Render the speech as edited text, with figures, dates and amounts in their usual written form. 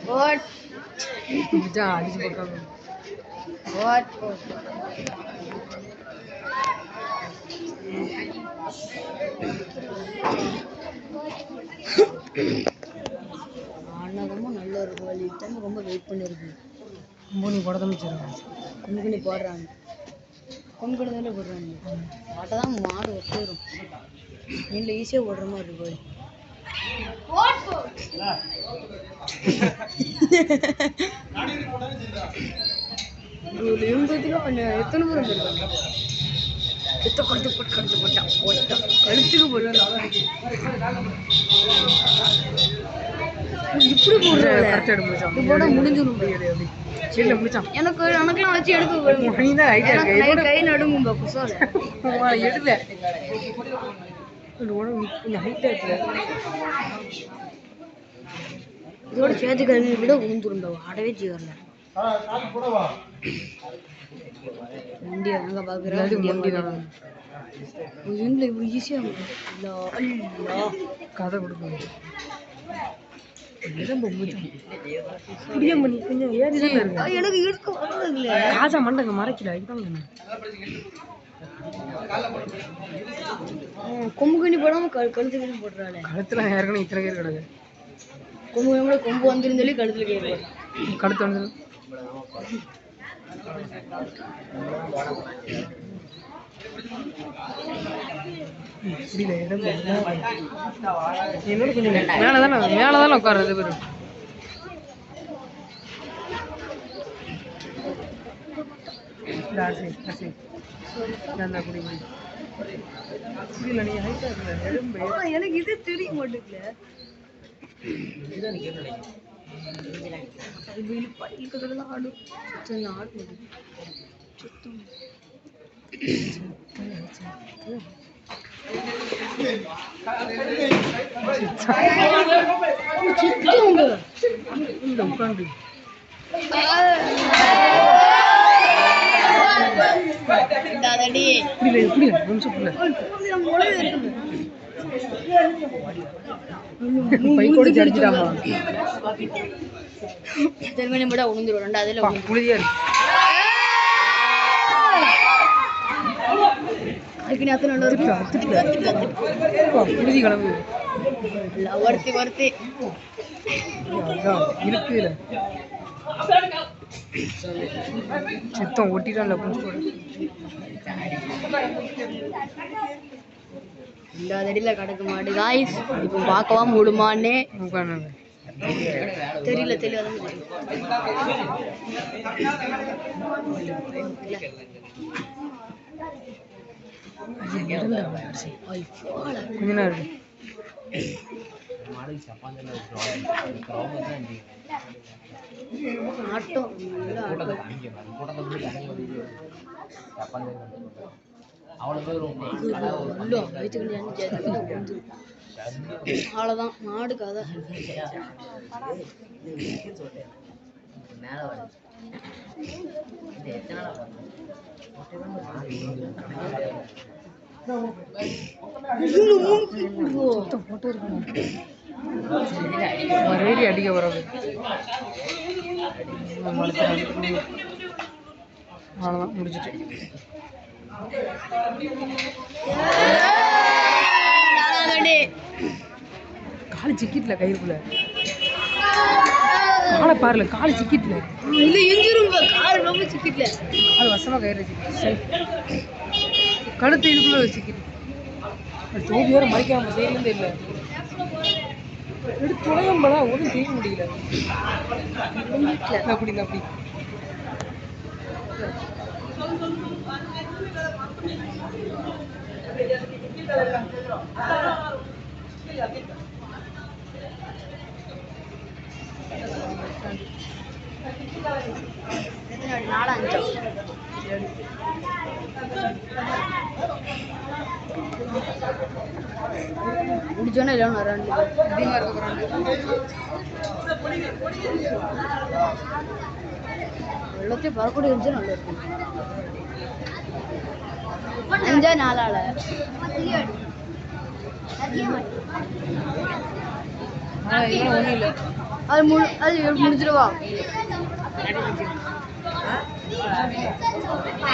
What? அடிச்சு போட்டாங்க. What? ஆனதமும் நல்ல ஒரு கோழி தான் ரொம்ப வெயிட் பண்ணிருக்கு. மூணு போட தான் வச்சிருக்காங்க. கும்புனி போடுறாங்க. கும்புனி தானே போடுறாங்க. மாட்டை தான் மாடு ஒட்டிடும். வீட்டில் ஈஸியாக போடுற மாதிரி இருக்கு கோழி. எத்தனை பேர் வந்துருக்காங்க? கழுத்துக்கு இப்படி போட முடிஞ்சிடும். எனக்குலாம் வச்சு எடுக்க கை நடுங்கும்பா குசோல எடுல இதோட சேர்த்து கல்வி விட உந்துருண்டா ஆடவே செய்யல. வண்டி அங்க பாக்குறேன் ஈஸியா கதை கொடுக்கணும். எனக்கு எடுக்க வரல. காசா மண்டங்க மறைக்கல. கொம்புகனி போடாம கழுத்து போடுறாள். கழுத்துல ஏற்கனவே இத்தனை பேர் கிடக்கு. கொம்பு வந்துருந்தாலே கழுத்துல கேட்க கழுத்து வந்து என்னோட கொஞ்சம் மேலதானே உட்கார்றது பேரு. எனக்கு இது தெரிய மாட்டேங்குது. சித்தம் ஒட்டிட்டான்ல அடியில கிடக்க மாடு காய்ஸ். இப்போ பார்க்கவா மூடுமான்னு தெரியல. தெரியாத கொஞ்ச நேரம் ஆட்டம் அவ்வளோதான் மாடு கதை. ரேடி அடிக்க வராது. அவ்வளோதான் முடிச்சுட்டு காலு சிக்கிட்டுல கயிறுக்குள்ள காலை பாருல. காலு சிக்கிட்டுல கால் ரொம்ப சிக்கிட்டுல. கால் வசமா கயிறு கழுத்து இதுக்குள்ள சிக்கிட்டு தோபி வேற மறைக்காம செய்யணும் இல்லை. எடுத்து துணையம்படா ஒன்றும் செய்ய முடியல. அப்படி அப்படி முடிச்சோன்னா இல்லை ரெண்டு வெள்ளத்தையும் பறக்கூடிய இருந்துச்சு நல்லா இருக்கும். 5 4 ஒன்றும் இல்லை. அது முடிச்சிருவா.